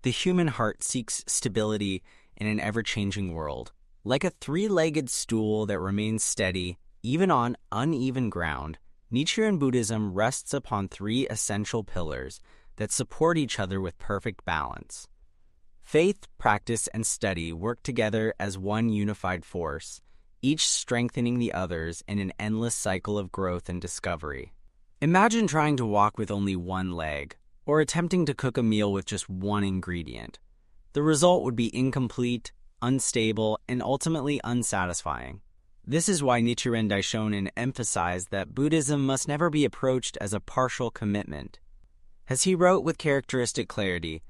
The human heart seeks stability in an ever-changing world. Like a three-legged stool that remains steady, even on uneven ground, Nichiren Buddhism rests upon three essential pillars that support each other with perfect balance. Faith, practice, and study work together as one unified force, each strengthening the others in an endless cycle of growth and discovery. Imagine trying to walk with only one leg, or attempting to cook a meal with just one ingredient. The result would be incomplete, unstable, and ultimately unsatisfying. This is why Nichiren Daishonin emphasized that Buddhism must never be approached as a partial commitment. As he wrote with characteristic clarity,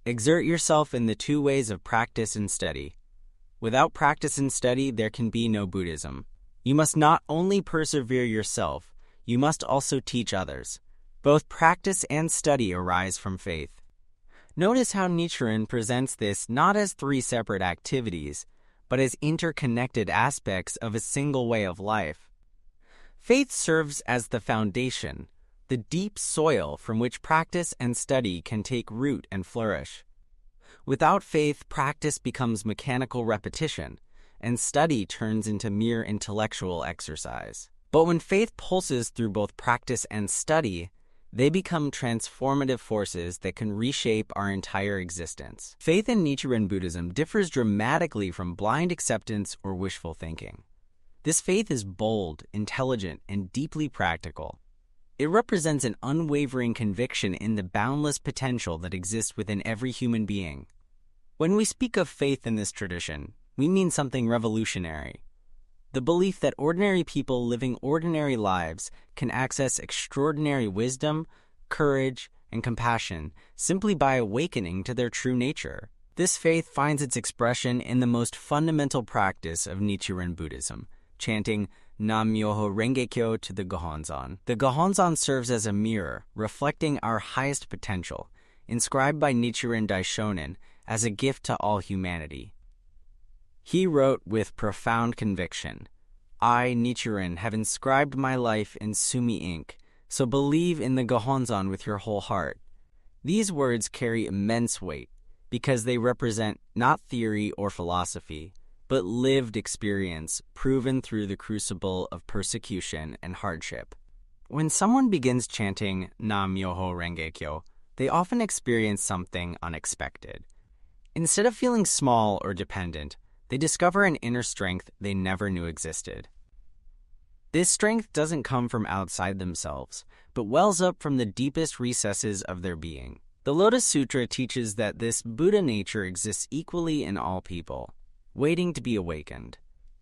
exert yourself in the two ways of practice and study. Without practice and study, there can be no Buddhism. You must not only persevere yourself, you must also teach others. Both practice and study arise from faith. Notice how Nichiren presents this not as three separate activities, but as interconnected aspects of a single way of life. Faith serves as the foundation, the deep soil from which practice and study can take root and flourish. Without faith, practice becomes mechanical repetition, and study turns into mere intellectual exercise. But when faith pulses through both practice and study, they become transformative forces that can reshape our entire existence. Faith in Nichiren Buddhism differs dramatically from blind acceptance or wishful thinking. This faith is bold, intelligent, and deeply practical. It represents an unwavering conviction in the boundless potential that exists within every human being. When we speak of faith in this tradition, we mean something revolutionary. The belief that ordinary people living ordinary lives can access extraordinary wisdom, courage, and compassion simply by awakening to their true nature. This faith finds its expression in the most fundamental practice of Nichiren Buddhism, chanting Nam-myoho Renge-kyo to the Gohonzon. The Gohonzon serves as a mirror, reflecting our highest potential, inscribed by Nichiren Daishonin as a gift to all humanity. He wrote with profound conviction, I, Nichiren, have inscribed my life in Sumi ink, so believe in the Gohonzon with your whole heart. These words carry immense weight because they represent not theory or philosophy, but lived experience proven through the crucible of persecution and hardship. When someone begins chanting Nam-myoho Renge-kyo, they often experience something unexpected. Instead of feeling small or dependent, they discover an inner strength they never knew existed. This strength doesn't come from outside themselves, but wells up from the deepest recesses of their being. The Lotus Sutra teaches that this Buddha nature exists equally in all people, waiting to be awakened.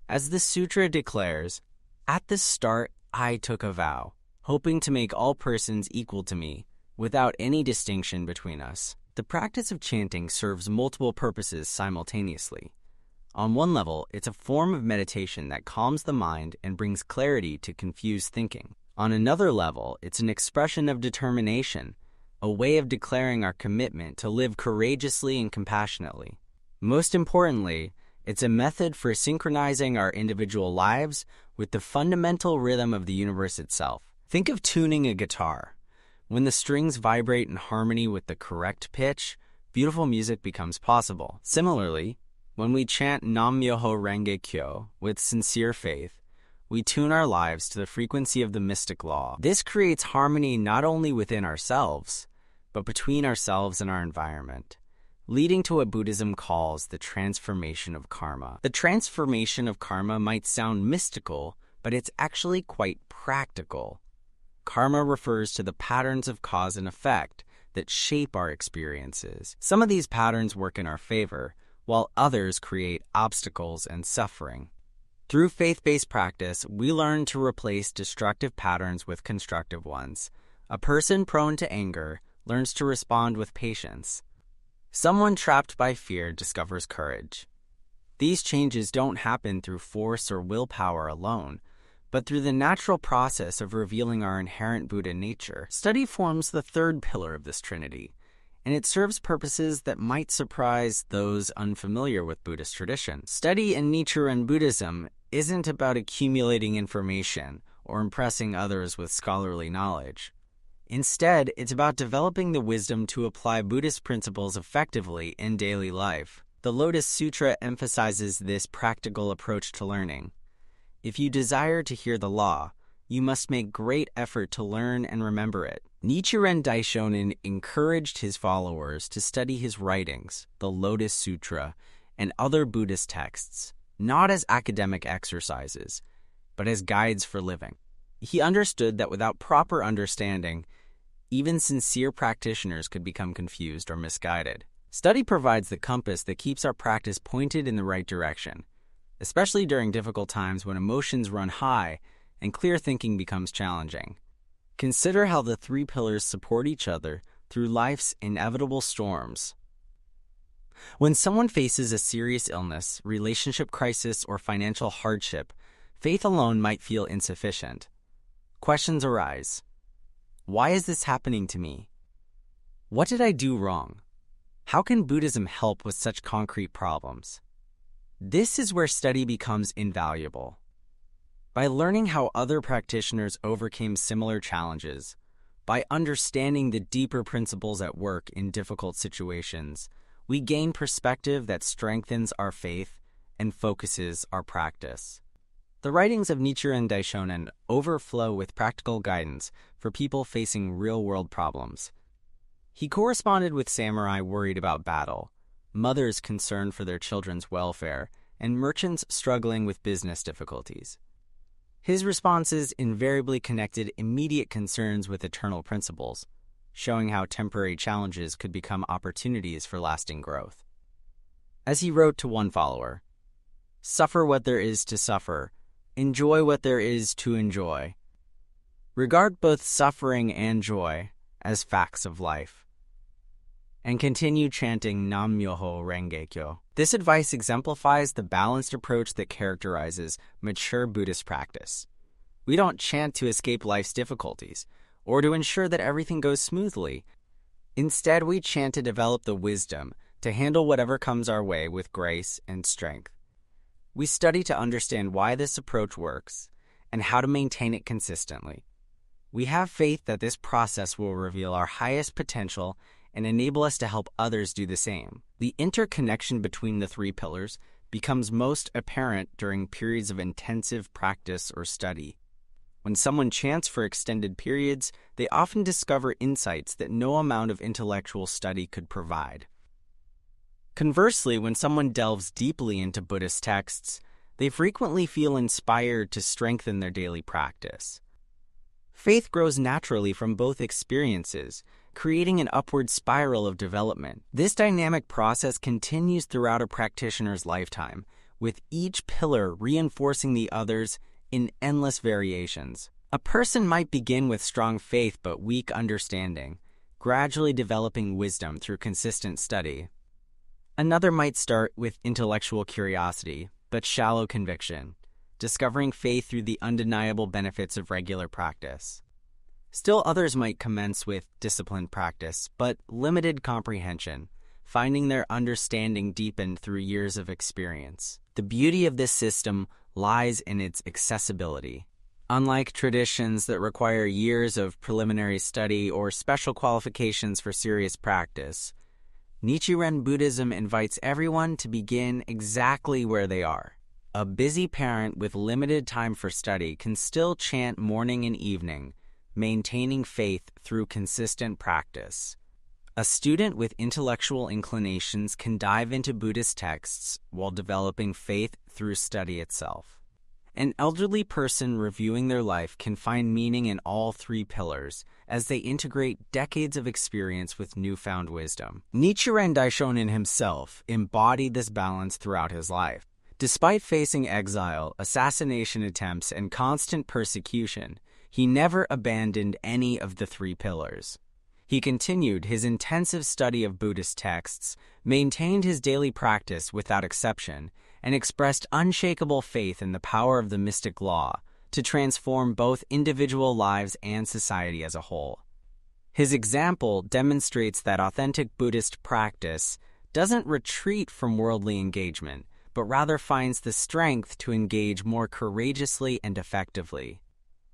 As the sutra declares, at the start I took a vow, hoping to make all persons equal to me, without any distinction between us. The practice of chanting serves multiple purposes simultaneously. On one level, it's a form of meditation that calms the mind and brings clarity to confused thinking. On another level, it's an expression of determination, a way of declaring our commitment to live courageously and compassionately. Most importantly, it's a method for synchronizing our individual lives with the fundamental rhythm of the universe itself. Think of tuning a guitar. When the strings vibrate in harmony with the correct pitch, beautiful music becomes possible. Similarly, when we chant Nam-myoho Renge-kyo with sincere faith, we tune our lives to the frequency of the mystic law. This creates harmony not only within ourselves, but between ourselves and our environment, leading to what Buddhism calls the transformation of karma. The transformation of karma might sound mystical, but it's actually quite practical. Karma refers to the patterns of cause and effect that shape our experiences. Some of these patterns work in our favor, while others create obstacles and suffering. Through faith-based practice, we learn to replace destructive patterns with constructive ones. A person prone to anger learns to respond with patience. Someone trapped by fear discovers courage. These changes don't happen through force or willpower alone, but through the natural process of revealing our inherent Buddha nature. Study forms the third pillar of this trinity, and it serves purposes that might surprise those unfamiliar with Buddhist tradition. Study in Nichiren Buddhism isn't about accumulating information or impressing others with scholarly knowledge. Instead, it's about developing the wisdom to apply Buddhist principles effectively in daily life. The Lotus Sutra emphasizes this practical approach to learning. If you desire to hear the law, you must make great effort to learn and remember it. Nichiren Daishonin encouraged his followers to study his writings, the Lotus Sutra, and other Buddhist texts, not as academic exercises, but as guides for living. He understood that without proper understanding, even sincere practitioners could become confused or misguided. Study provides the compass that keeps our practice pointed in the right direction, especially during difficult times when emotions run high and clear thinking becomes challenging. Consider how the three pillars support each other through life's inevitable storms. When someone faces a serious illness, relationship crisis, or financial hardship, faith alone might feel insufficient. Questions arise. Why is this happening to me? What did I do wrong? How can Buddhism help with such concrete problems? This is where study becomes invaluable. By learning how other practitioners overcame similar challenges, by understanding the deeper principles at work in difficult situations, we gain perspective that strengthens our faith and focuses our practice. The writings of Nichiren Daishonin overflow with practical guidance for people facing real-world problems. He corresponded with samurai worried about battle, mothers concerned for their children's welfare, and merchants struggling with business difficulties. His responses invariably connected immediate concerns with eternal principles, showing how temporary challenges could become opportunities for lasting growth. As he wrote to one follower, "Suffer what there is to suffer, enjoy what there is to enjoy. Regard both suffering and joy as facts of life." And continue chanting Nam-myoho Renge-kyo. This advice exemplifies the balanced approach that characterizes mature Buddhist practice. We don't chant to escape life's difficulties, or to ensure that everything goes smoothly. Instead, we chant to develop the wisdom to handle whatever comes our way with grace and strength. We study to understand why this approach works and how to maintain it consistently. We have faith that this process will reveal our highest potential and enable us to help others do the same. The interconnection between the three pillars becomes most apparent during periods of intensive practice or study. When someone chants for extended periods, they often discover insights that no amount of intellectual study could provide. Conversely, when someone delves deeply into Buddhist texts, they frequently feel inspired to strengthen their daily practice. Faith grows naturally from both experiences, creating an upward spiral of development. This dynamic process continues throughout a practitioner's lifetime, with each pillar reinforcing the others in endless variations. A person might begin with strong faith but weak understanding, gradually developing wisdom through consistent study. Another might start with intellectual curiosity but shallow conviction, discovering faith through the undeniable benefits of regular practice. Still others might commence with disciplined practice, but limited comprehension, finding their understanding deepened through years of experience. The beauty of this system lies in its accessibility. Unlike traditions that require years of preliminary study or special qualifications for serious practice, Nichiren Buddhism invites everyone to begin exactly where they are. A busy parent with limited time for study can still chant morning and evening, maintaining faith through consistent practice. A student with intellectual inclinations can dive into Buddhist texts while developing faith through study itself. An elderly person reviewing their life can find meaning in all three pillars as they integrate decades of experience with newfound wisdom. Nichiren Daishonin himself embodied this balance throughout his life. Despite facing exile, assassination attempts, and constant persecution, he never abandoned any of the three pillars. He continued his intensive study of Buddhist texts, maintained his daily practice without exception, and expressed unshakable faith in the power of the mystic law to transform both individual lives and society as a whole. His example demonstrates that authentic Buddhist practice doesn't retreat from worldly engagement, but rather finds the strength to engage more courageously and effectively.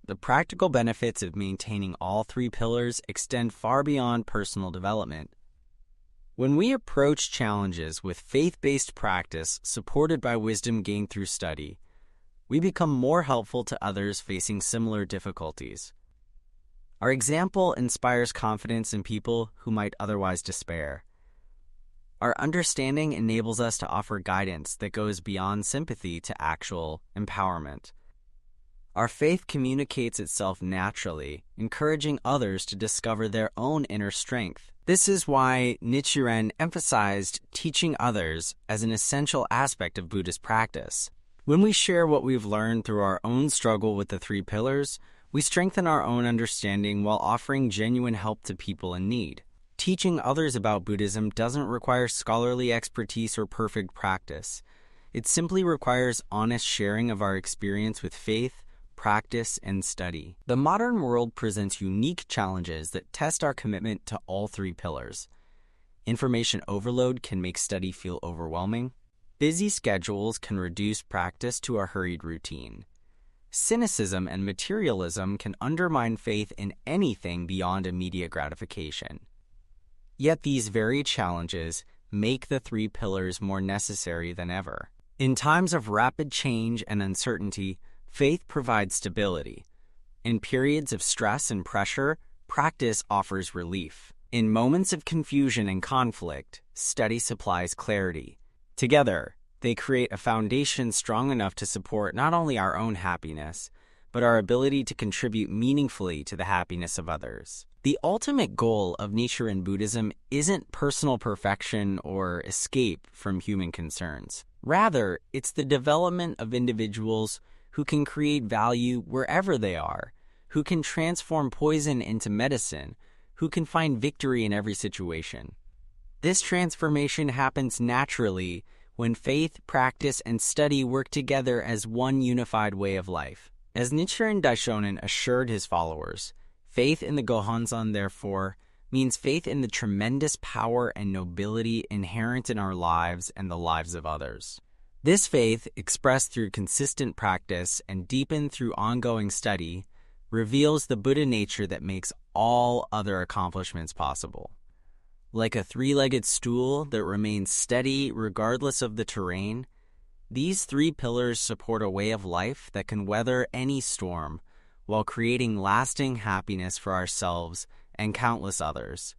The practical benefits of maintaining all three pillars extend far beyond personal development. When we approach challenges with faith-based practice supported by wisdom gained through study, we become more helpful to others facing similar difficulties. Our example inspires confidence in people who might otherwise despair. Our understanding enables us to offer guidance that goes beyond sympathy to actual empowerment. Our faith communicates itself naturally, encouraging others to discover their own inner strength. This is why Nichiren emphasized teaching others as an essential aspect of Buddhist practice. When we share what we've learned through our own struggle with the three pillars, we strengthen our own understanding while offering genuine help to people in need. Teaching others about Buddhism doesn't require scholarly expertise or perfect practice. It simply requires honest sharing of our experience with faith, practice, and study. The modern world presents unique challenges that test our commitment to all three pillars. Information overload can make study feel overwhelming. Busy schedules can reduce practice to a hurried routine. Cynicism and materialism can undermine faith in anything beyond immediate gratification. Yet these very challenges make the three pillars more necessary than ever. In times of rapid change and uncertainty, faith provides stability. In periods of stress and pressure, practice offers relief. In moments of confusion and conflict, study supplies clarity. Together, they create a foundation strong enough to support not only our own happiness, but our ability to contribute meaningfully to the happiness of others. The ultimate goal of Nichiren Buddhism isn't personal perfection or escape from human concerns. Rather, it's the development of individuals who can create value wherever they are, who can transform poison into medicine, who can find victory in every situation. This transformation happens naturally when faith, practice, and study work together as one unified way of life. As Nichiren Daishonin assured his followers, faith in the Gohonzon, therefore, means faith in the tremendous power and nobility inherent in our lives and the lives of others. This faith, expressed through consistent practice and deepened through ongoing study, reveals the Buddha nature that makes all other accomplishments possible. Like a three-legged stool that remains steady regardless of the terrain, these three pillars support a way of life that can weather any storm while creating lasting happiness for ourselves and countless others.